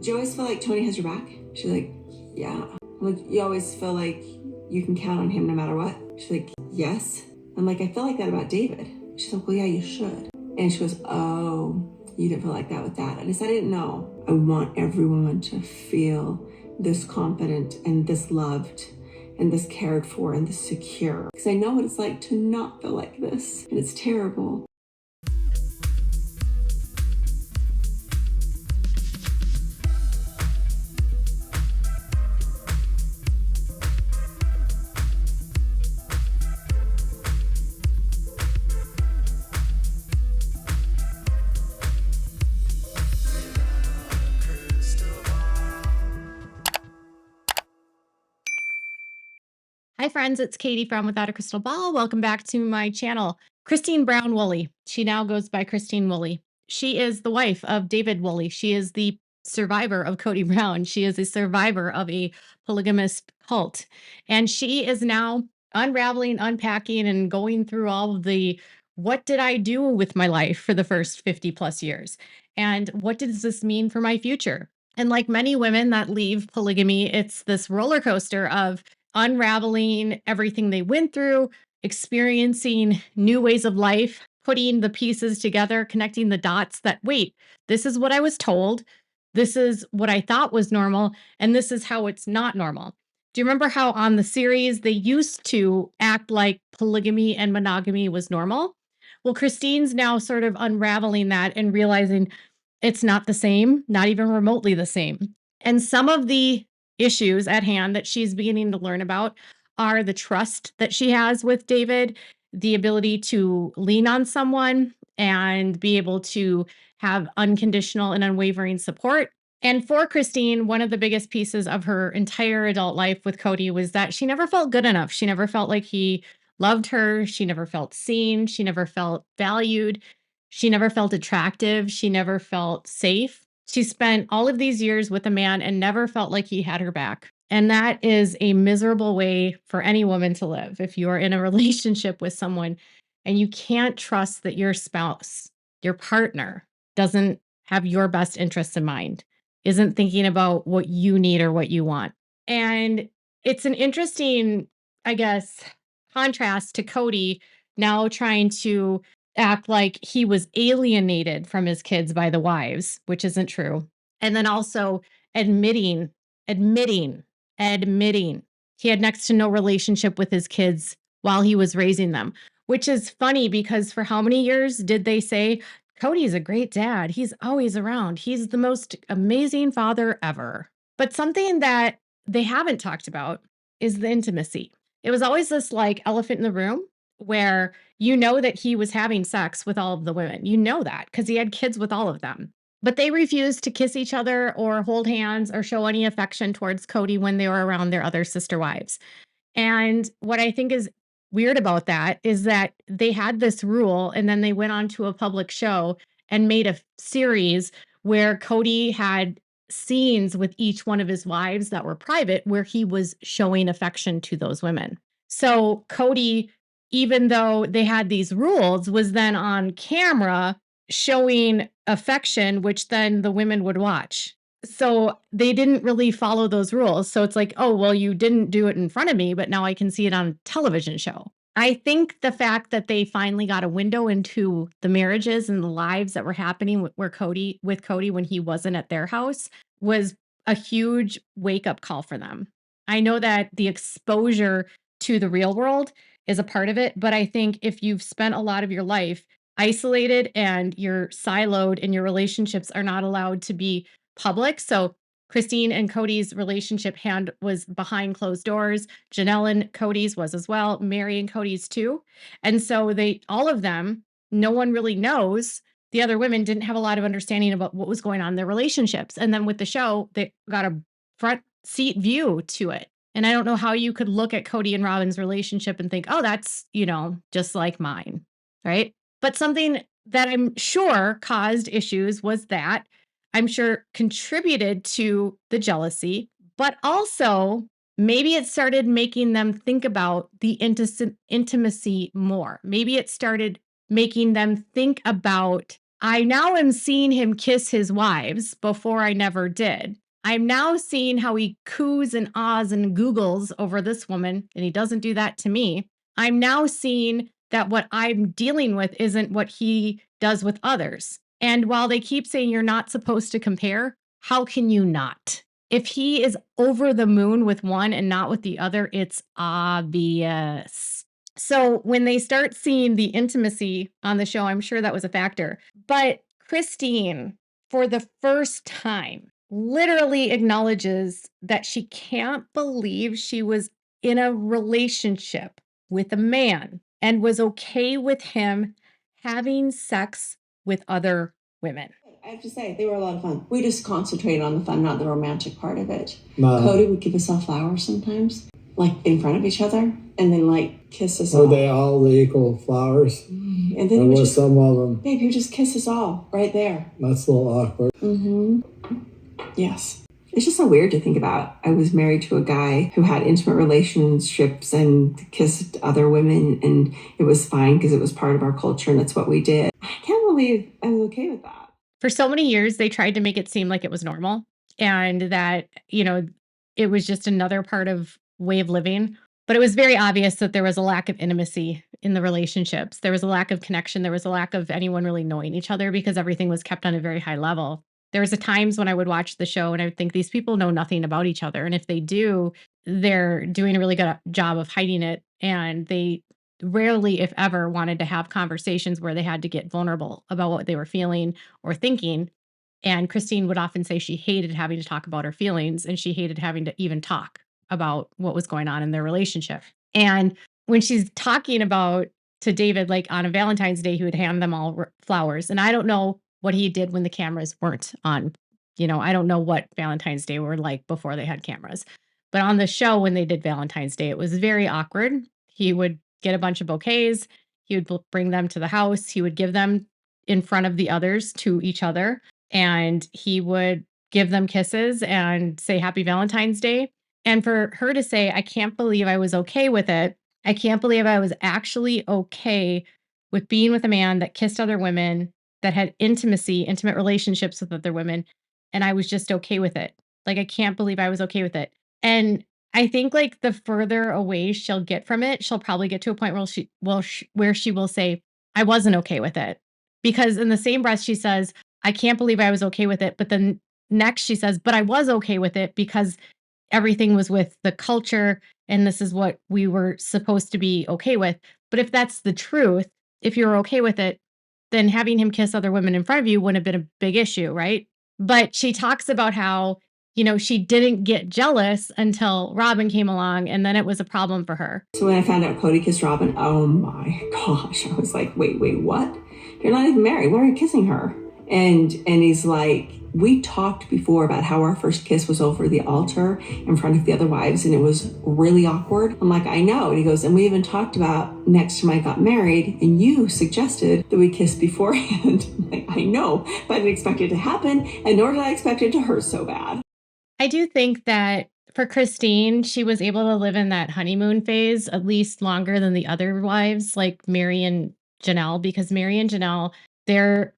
Do you always feel like Tony has your back? She's like, yeah. I'm like, you always feel like you can count on him no matter what? She's like, yes. I'm like, I feel like that about David. She's like, well, yeah, you should. And she goes, oh, you didn't feel like that with that. And I said, I didn't know. I want every woman to feel this confident and this loved and this cared for and this secure. Because I know what it's like to not feel like this. And it's terrible. Hi friends, it's Katie from Without a Crystal Ball. Welcome back to my channel. Christine Brown Woolley. She now goes by Christine Woolley. She is the wife of David Woolley. She is the survivor of Kody Brown. She is a survivor of a polygamous cult. And she is now unraveling, unpacking, and going through all of the what did I do with my life for the first 50 plus years? And what does this mean for my future? And like many women that leave polygamy, it's this roller coaster of unraveling everything they went through, experiencing new ways of life, putting the pieces together, connecting the dots that, wait, this is what I was told. This is what I thought was normal. And this is how it's not normal. Do you remember how on the series they used to act like polygamy and monogamy was normal? Well, Christine's now sort of unraveling that and realizing it's not the same, not even remotely the same. And some of the issues at hand that she's beginning to learn about are the trust that she has with David, the ability to lean on someone and be able to have unconditional and unwavering support. And for Christine, one of the biggest pieces of her entire adult life with Kody was that she never felt good enough. She never felt like he loved her. She never felt seen. She never felt valued. She never felt attractive. She never felt safe. She spent all of these years with a man and never felt like he had her back. And that is a miserable way for any woman to live. If you are in a relationship with someone and you can't trust that your spouse, your partner, doesn't have your best interests in mind, isn't thinking about what you need or what you want. And it's an interesting, I guess, contrast to Kody now trying to act like he was alienated from his kids by the wives, which isn't true. And then also admitting, admitting, admitting he had next to no relationship with his kids while he was raising them, which is funny because for how many years did they say, Cody's a great dad. He's always around. He's the most amazing father ever. But something that they haven't talked about is the intimacy. It was always this like elephant in the room where you know that he was having sex with all of the women. You know that because he had kids with all of them. But they refused to kiss each other or hold hands or show any affection towards Kody when they were around their other sister wives. And what I think is weird about that is that they had this rule and then they went on to a public show and made a series where Kody had scenes with each one of his wives that were private where he was showing affection to those women. So Kody, even though they had these rules, was then on camera showing affection, which then the women would watch. So they didn't really follow those rules. So it's like, oh, well, you didn't do it in front of me, but now I can see it on a television show. I think the fact that they finally got a window into the marriages and the lives that were happening with Kody when he wasn't at their house was a huge wake up call for them. I know that the exposure to the real world is a part of it, but I think if you've spent a lot of your life isolated and you're siloed and your relationships are not allowed to be public. So Christine and Cody's relationship was behind closed doors. Janelle and Cody's was as well. Mary and Cody's too. And so all of them, no one really knows. The other women didn't have a lot of understanding about what was going on in their relationships. And then with the show, they got a front seat view to it. And I don't know how you could look at Kody and Robyn's relationship and think, oh, that's, just like mine. Right. But something that I'm sure caused issues was that I'm sure contributed to the jealousy, but also maybe it started making them think about the intimacy more. Maybe it started making them think about I now am seeing him kiss his wives before I never did. I'm now seeing how he coos and ahs and googles over this woman, and he doesn't do that to me. I'm now seeing that what I'm dealing with isn't what he does with others. And while they keep saying you're not supposed to compare, how can you not? If he is over the moon with one and not with the other, it's obvious. So when they start seeing the intimacy on the show, I'm sure that was a factor. But Christine, for the first time, literally acknowledges that she can't believe she was in a relationship with a man and was okay with him having sex with other women. I have to say, they were a lot of fun. We just concentrated on the fun, not the romantic part of it. Cody would give us all flowers sometimes, like in front of each other, and then like kiss us all. Were they all the equal flowers? And then Or was some of them? Babe, you just kiss us all right there. That's a little awkward. Yes. It's just so weird to think about. I was married to a guy who had intimate relationships and kissed other women, and it was fine because it was part of our culture and it's what we did. I can't believe I was okay with that. For so many years, they tried to make it seem like it was normal and that, it was just another part of way of living. But it was very obvious that there was a lack of intimacy in the relationships. There was a lack of connection. There was a lack of anyone really knowing each other because everything was kept on a very high level. There was a times when I would watch the show and I would think these people know nothing about each other. And if they do, they're doing a really good job of hiding it. And they rarely, if ever, wanted to have conversations where they had to get vulnerable about what they were feeling or thinking. And Christine would often say she hated having to talk about her feelings and she hated having to even talk about what was going on in their relationship. And when she's talking about to David, like on a Valentine's Day, he would hand them all flowers. And I don't know what he did when the cameras weren't on. I don't know what Valentine's Day were like before they had cameras. But on the show, when they did Valentine's Day, it was very awkward. He would get a bunch of bouquets. He would bring them to the house. He would give them in front of the others to each other. And he would give them kisses and say Happy Valentine's Day. And for her to say, I can't believe I was okay with it. I can't believe I was actually okay with being with a man that kissed other women, that had intimate relationships with other women. And I was just okay with it. Like, I can't believe I was okay with it. And I think like the further away she'll get from it, she'll probably get to a point where she will say, I wasn't okay with it. Because in the same breath, she says, I can't believe I was okay with it. But then next she says, but I was okay with it because everything was with the culture and this is what we were supposed to be okay with. But if that's the truth, if you're okay with it, then having him kiss other women in front of you wouldn't have been a big issue, right? But she talks about how, she didn't get jealous until Robyn came along and then it was a problem for her. So when I found out Cody kissed Robyn, oh my gosh, I was like, wait, what? You're not even married. Why are you kissing her? And he's like, we talked before about how our first kiss was over the altar in front of the other wives and it was really awkward. I'm like, I know. And he goes, and we even talked about next time I got married and you suggested that we kiss beforehand. I'm like, I know, but I didn't expect it to happen and nor did I expect it to hurt so bad. I do think that for Christine, she was able to live in that honeymoon phase at least longer than the other wives, like Mary and Janelle, because Mary and Janelle,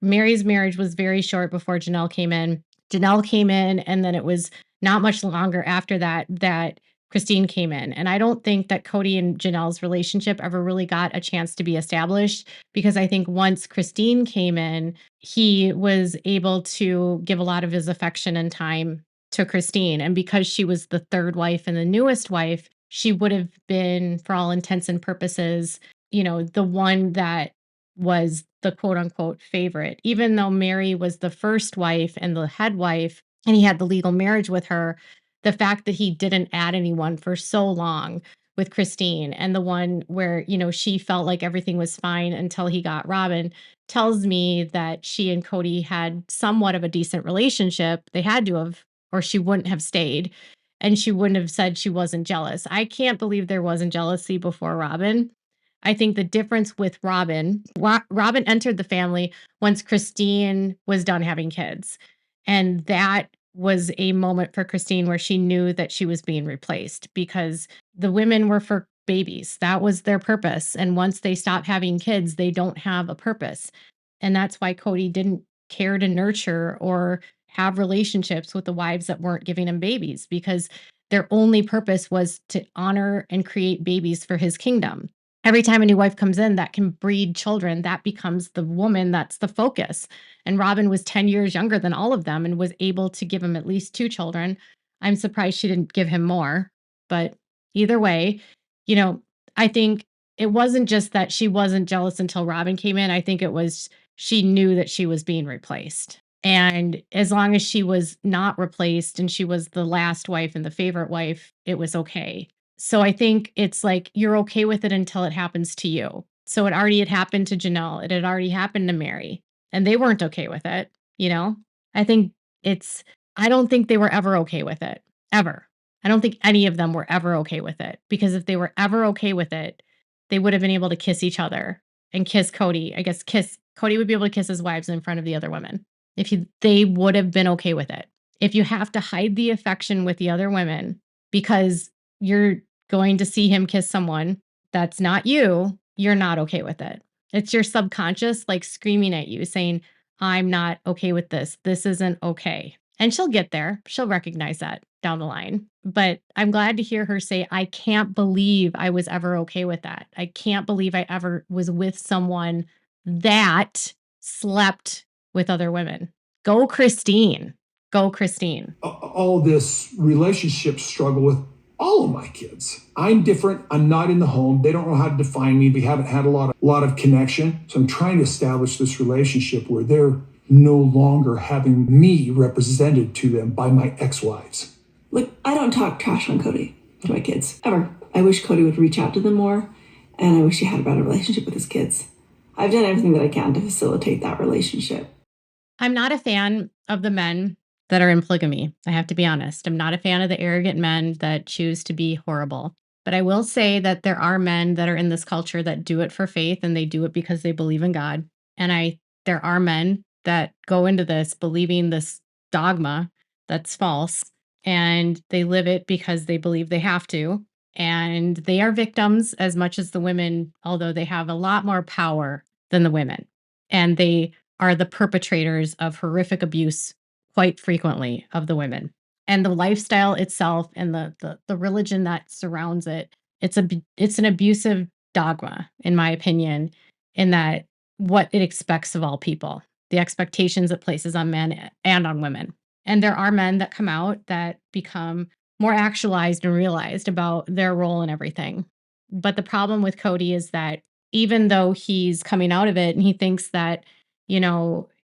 Mary's marriage was very short before Janelle came in. Janelle came in, and then it was not much longer after that Christine came in. And I don't think that Cody and Janelle's relationship ever really got a chance to be established because I think once Christine came in, he was able to give a lot of his affection and time to Christine. And because she was the third wife and the newest wife, she would have been, for all intents and purposes, the one that was the quote unquote favorite. Even though Mary was the first wife and the head wife, and he had the legal marriage with her, the fact that he didn't add anyone for so long with Christine and the one where, she felt like everything was fine until he got Robyn tells me that she and Cody had somewhat of a decent relationship. They had to have, or she wouldn't have stayed and she wouldn't have said she wasn't jealous. I can't believe there wasn't jealousy before Robyn. I think the difference with Robyn entered the family once Christine was done having kids. And that was a moment for Christine where she knew that she was being replaced because the women were for babies. That was their purpose. And once they stop having kids, they don't have a purpose. And that's why Cody didn't care to nurture or have relationships with the wives that weren't giving him babies, because their only purpose was to honor and create babies for his kingdom. Every time a new wife comes in that can breed children, that becomes the woman that's the focus. And Robyn was 10 years younger than all of them and was able to give him at least 2 children. I'm surprised she didn't give him more. But either way, you know, I think it wasn't just that she wasn't jealous until Robyn came in. I think it was she knew that she was being replaced. And as long as she was not replaced and she was the last wife and the favorite wife, it was okay. So I think it's like you're okay with it until it happens to you. So it already had happened to Janelle. It had already happened to Mary, and they weren't okay with it, you know? I think it's I don't think they were ever okay with it, ever. I don't think any of them were ever okay with it, because if they were ever okay with it, they would have been able to kiss each other and kiss Cody. I guess Cody would be able to kiss his wives in front of the other women they would have been okay with it. If you have to hide the affection with the other women because you're going to see him kiss someone that's not you, you're not okay with it. It's your subconscious like screaming at you saying, I'm not okay with this. This isn't okay. And she'll get there. She'll recognize that down the line. But I'm glad to hear her say, I can't believe I was ever okay with that. I can't believe I ever was with someone that slept with other women. Go, Christine. Go, Christine. All this relationship struggle with all of my kids. I'm different. I'm not in the home. They don't know how to define me. We haven't had a lot of connection. So I'm trying to establish this relationship where they're no longer having me represented to them by my ex-wives. Look, I don't talk trash on Cody to my kids, ever. I wish Cody would reach out to them more, and I wish he had a better relationship with his kids. I've done everything that I can to facilitate that relationship. I'm not a fan of the men that are in polygamy. I have to be honest. I'm not a fan of the arrogant men that choose to be horrible. But I will say that there are men that are in this culture that do it for faith, and they do it because they believe in God. And there are men that go into this believing this dogma that's false, and they live it because they believe they have to. And they are victims as much as the women, although they have a lot more power than the women. And they are the perpetrators of horrific abuse quite frequently of the women. And the lifestyle itself and the religion that surrounds it, it's an abusive dogma, in my opinion, in that what it expects of all people, the expectations it places on men and on women. And there are men that come out that become more actualized and realized about their role in everything. But the problem with Cody is that even though he's coming out of it and he thinks that,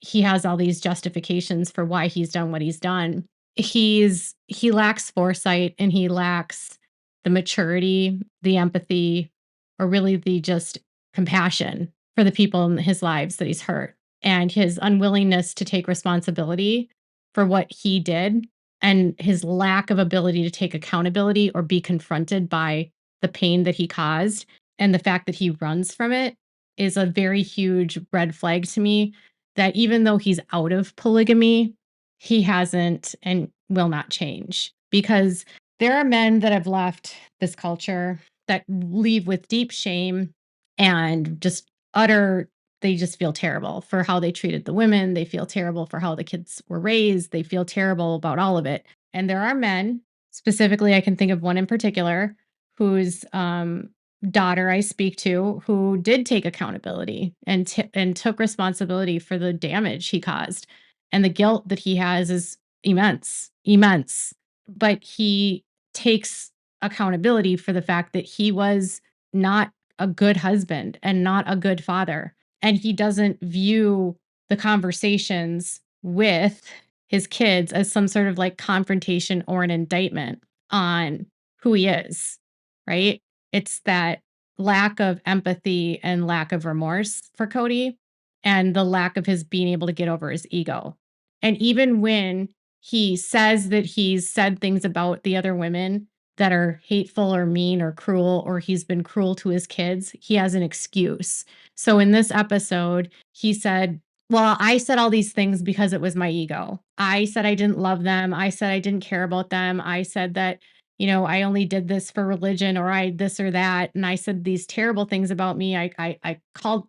he has all these justifications for why he's done what he's done, he lacks foresight, and he lacks the maturity, the empathy, or really the just compassion for the people in his lives that he's hurt, and his unwillingness to take responsibility for what he did, and his lack of ability to take accountability or be confronted by the pain that he caused, and the fact that he runs from it is a very huge red flag to me, that even though he's out of polygamy, he hasn't and will not change. Because there are men that have left this culture that leave with deep shame and they just feel terrible for how they treated the women. They feel terrible for how the kids were raised. They feel terrible about all of it. And there are men, specifically, I can think of one in particular, whose daughter I speak to, who did take accountability and took responsibility for the damage he caused. And the guilt that he has is immense. But he takes accountability for the fact that he was not a good husband and not a good father. And he doesn't view the conversations with his kids as some sort of like confrontation or an indictment on who he is, right? It's that lack of empathy and lack of remorse for Cody, and the lack of his being able to get over his ego. And even when he says that he's said things about the other women that are hateful or mean or cruel, or he's been cruel to his kids, he has an excuse. So in this episode, he said, well, I said all these things because it was my ego. I said I didn't love them. I said I didn't care about them. I said that, I only did this for religion, or I this or that. And I said these terrible things about me. I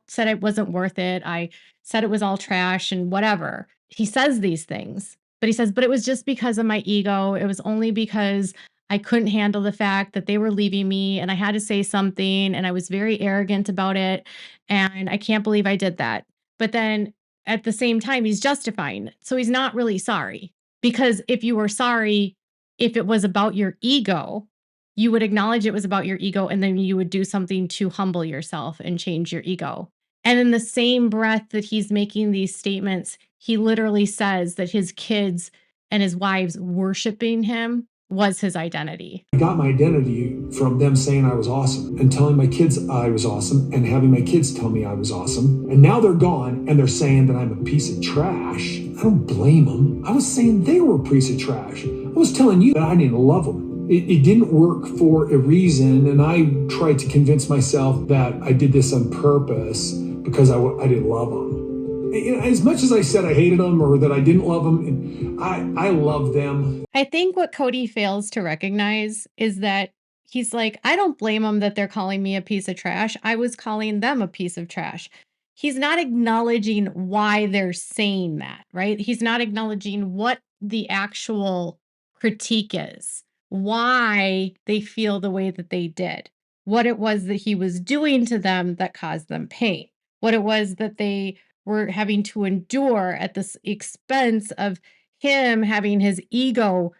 said it wasn't worth it. I said it was all trash and whatever. He says these things, but he says, but it was just because of my ego. It was only because I couldn't handle the fact that they were leaving me and I had to say something and I was very arrogant about it. And I can't believe I did that. But then at the same time, he's justifying it. So he's not really sorry, because if you were sorry, if it was about your ego, you would acknowledge it was about your ego and then you would do something to humble yourself and change your ego. And in the same breath that he's making these statements, he literally says that his kids and his wives worshiping him was his identity. I got my identity from them saying I was awesome and telling my kids I was awesome and having my kids tell me I was awesome. And now they're gone and they're saying that I'm a piece of trash. I don't blame them. I was saying they were a piece of trash. I was telling you that I didn't love them. It didn't work for a reason, and I tried to convince myself that I did this on purpose because I didn't love them. As much as I said I hated them or that I didn't love them, I love them. I think what Cody fails to recognize is that he's like, I don't blame them that they're calling me a piece of trash. I was calling them a piece of trash. He's not acknowledging why they're saying that, right? He's not acknowledging what the actual critique is, why they feel the way that they did, what it was that he was doing to them that caused them pain, what it was that they were having to endure at the expense of him having his ego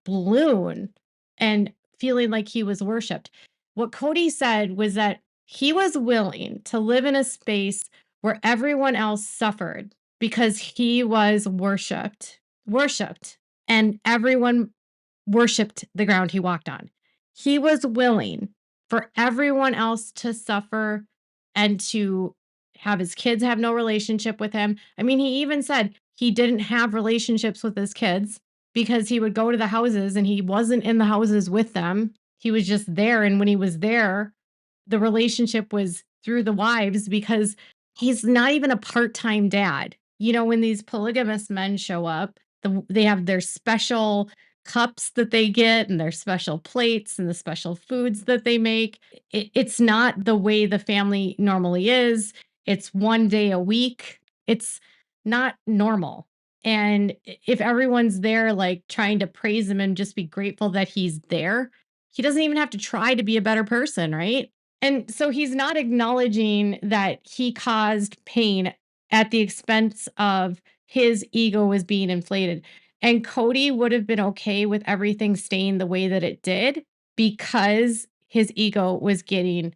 balloon and feeling like he was worshiped. What Cody said was that he was willing to live in a space where everyone else suffered because he was worshiped, and everyone worshiped the ground he walked on. He was willing for everyone else to suffer and to have his kids have no relationship with him. I mean, he even said he didn't have relationships with his kids because he would go to the houses and he wasn't in the houses with them. He was just there. And when he was there, the relationship was through the wives, because he's not even a part-time dad. You know, when these polygamous men show up, they have their special cups that they get and their special plates and the special foods that they make. It's not the way the family normally is. It's one day a week. It's not normal. And if everyone's there, like trying to praise him and just be grateful that he's there, he doesn't even have to try to be a better person, right? And so he's not acknowledging that he caused pain at the expense of his ego was being inflated. And Cody would have been okay with everything staying the way that it did because his ego was getting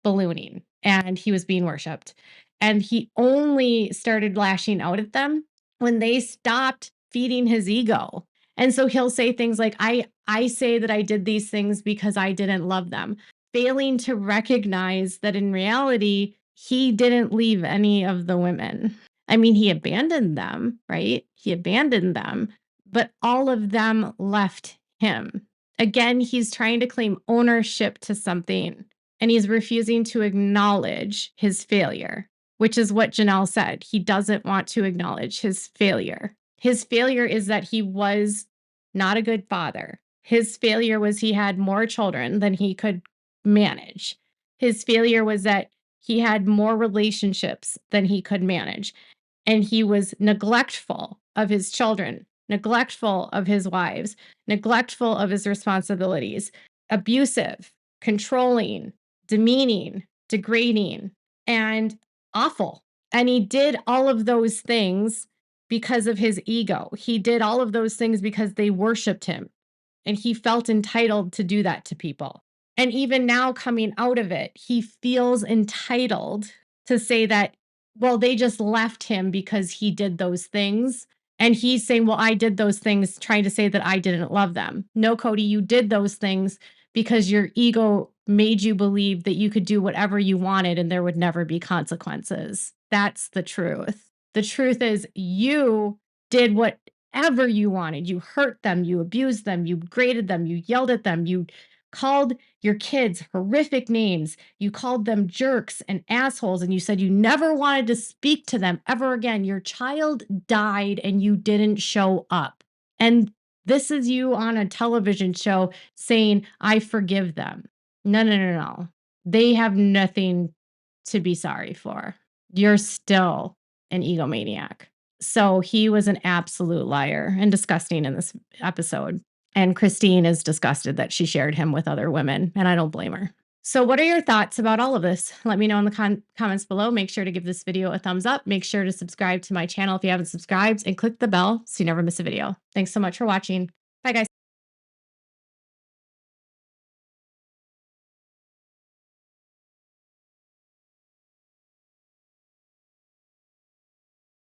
ballooning and he was being worshiped. And he only started lashing out at them when they stopped feeding his ego. And so he'll say things like, I say that I did these things because I didn't love them, failing to recognize that in reality, he didn't leave any of the women. I mean, he abandoned them, right? He abandoned them, but all of them left him. Again, he's trying to claim ownership to something, and he's refusing to acknowledge his failure, which is what Janelle said. He doesn't want to acknowledge his failure. His failure is that he was not a good father. His failure was he had more children than he could manage. His failure was that he had more relationships than he could manage. And he was neglectful of his children, neglectful of his wives, neglectful of his responsibilities, abusive, controlling, demeaning, degrading, and awful. And he did all of those things because of his ego. He did all of those things because they worshiped him. And he felt entitled to do that to people. And even now, coming out of it, he feels entitled to say that, well, they just left him because he did those things. And he's saying, well, I did those things, trying to say that I didn't love them. No, Cody, you did those things because your ego made you believe that you could do whatever you wanted and there would never be consequences. That's the truth. The truth is you did whatever you wanted. You hurt them, you abused them, you graded them, you yelled at them, you called your kids horrific names. You called them jerks and assholes, and you said you never wanted to speak to them ever again. Your child died and you didn't show up. And this is you on a television show saying, I forgive them. No. They have nothing to be sorry for. You're still an egomaniac. So he was an absolute liar and disgusting in this episode. And Christine is disgusted that she shared him with other women, and I don't blame her. So what are your thoughts about all of this? Let me know in the comments below. Make sure to give this video a thumbs up. Make sure to subscribe to my channel if you haven't subscribed, and click the bell so you never miss a video. Thanks so much for watching. Bye, guys.